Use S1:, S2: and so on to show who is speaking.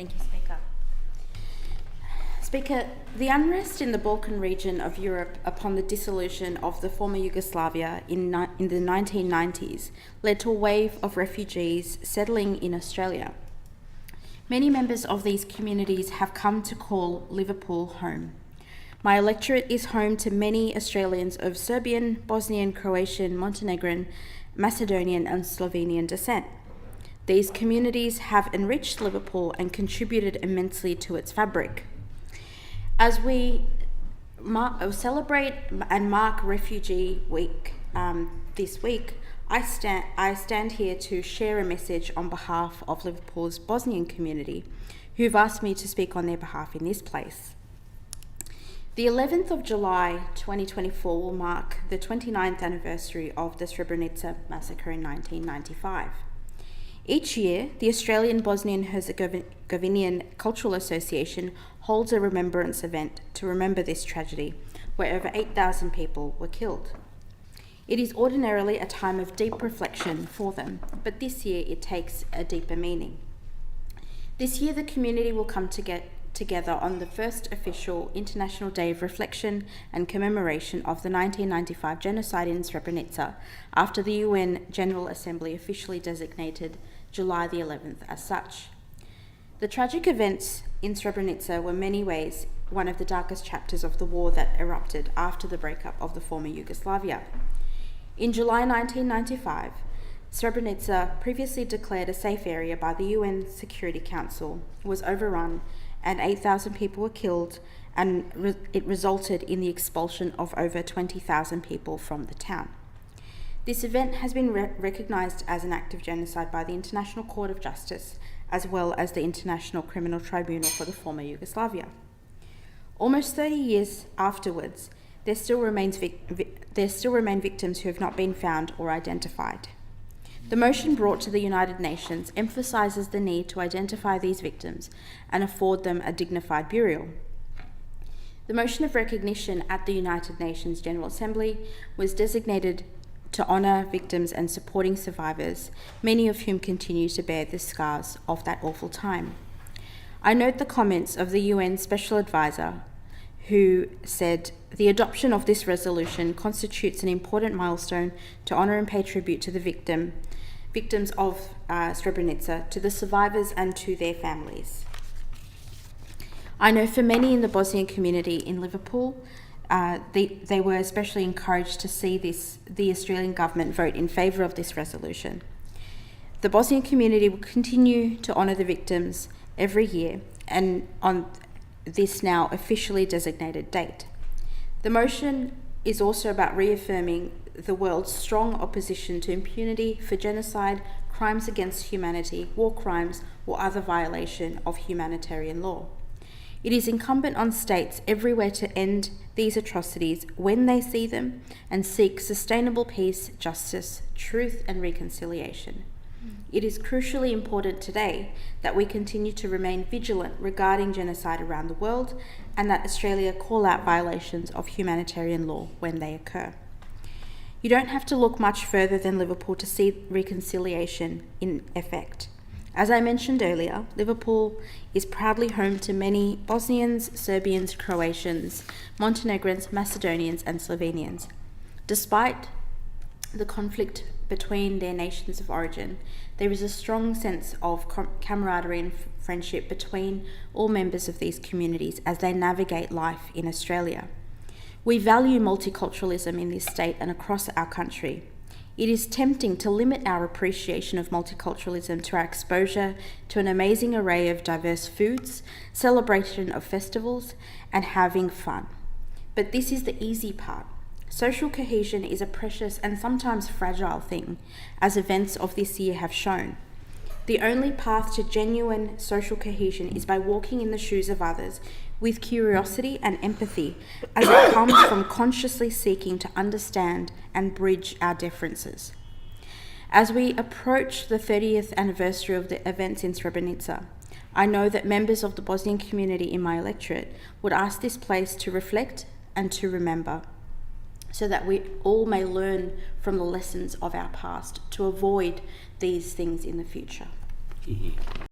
S1: Thank you, Speaker. Speaker, the unrest in the Balkan region of Europe upon the dissolution of the former Yugoslavia in the 1990s led to a wave of refugees settling in Australia. Many members of these communities have come to call Liverpool home. My electorate is home to many Australians of Serbian, Bosnian, Croatian, Montenegrin, Macedonian and Slovenian descent. These communities have enriched Liverpool and contributed immensely to its fabric. As we celebrate and mark Refugee Week this week, I stand here to share a message on behalf of Liverpool's Bosnian community, who've asked me to speak on their behalf in this place. The 11th of July 2024 will mark the 29th anniversary of the Srebrenica massacre in 1995. Each year, the Australian Bosnian Herzegovinian Cultural Association holds a remembrance event to remember this tragedy, where over 8,000 people were killed. It is ordinarily a time of deep reflection for them, but this year it takes a deeper meaning. This year, the community will come together on the first official International Day of Reflection and commemoration of the 1995 genocide in Srebrenica, after the UN General Assembly officially designated July the 11th as such. The tragic events in Srebrenica were in many ways one of the darkest chapters of the war that erupted after the breakup of the former Yugoslavia. In July 1995, Srebrenica, previously declared a safe area by the UN Security Council, was overrun and 8,000 people were killed, and it resulted in the expulsion of over 20,000 people from the town. This event has been recognised as an act of genocide by the International Court of Justice, as well as the International Criminal Tribunal for the former Yugoslavia. Almost 30 years afterwards, there still remain victims who have not been found or identified. The motion brought to the United Nations emphasises the need to identify these victims and afford them a dignified burial. The motion of recognition at the United Nations General Assembly was designated to honour victims and supporting survivors, many of whom continue to bear the scars of that awful time. I note the comments of the UN Special Advisor, who said, "The adoption of this resolution constitutes an important milestone to honour and pay tribute to the victims of Srebrenica, to the survivors and to their families." I know for many in the Bosnian community in Liverpool, they were especially encouraged to see the Australian government vote in favour of this resolution. The Bosnian community will continue to honour the victims every year and on this now officially designated date. The motion is also about reaffirming the world's strong opposition to impunity for genocide, crimes against humanity, war crimes, or other violation of humanitarian law. It is incumbent on states everywhere to end these atrocities when they see them and seek sustainable peace, justice, truth, and reconciliation. It is crucially important today that we continue to remain vigilant regarding genocide around the world and that Australia call out violations of humanitarian law when they occur. You don't have to look much further than Liverpool to see reconciliation in effect. As I mentioned earlier, Liverpool is proudly home to many Bosnians, Serbians, Croatians, Montenegrins, Macedonians, and Slovenians. Despite the conflict between their nations of origin, there is a strong sense of camaraderie and friendship between all members of these communities as they navigate life in Australia. We value multiculturalism in this state and across our country. It is tempting to limit our appreciation of multiculturalism to our exposure to an amazing array of diverse foods, celebration of festivals, and having fun. But this is the easy part. Social cohesion is a precious and sometimes fragile thing, as events of this year have shown. The only path to genuine social cohesion is by walking in the shoes of others with curiosity and empathy, as it comes from consciously seeking to understand and bridge our differences. As we approach the 30th anniversary of the events in Srebrenica, I know that members of the Bosnian community in my electorate would ask this place to reflect and to remember, so that we all may learn from the lessons of our past to avoid these things in the future.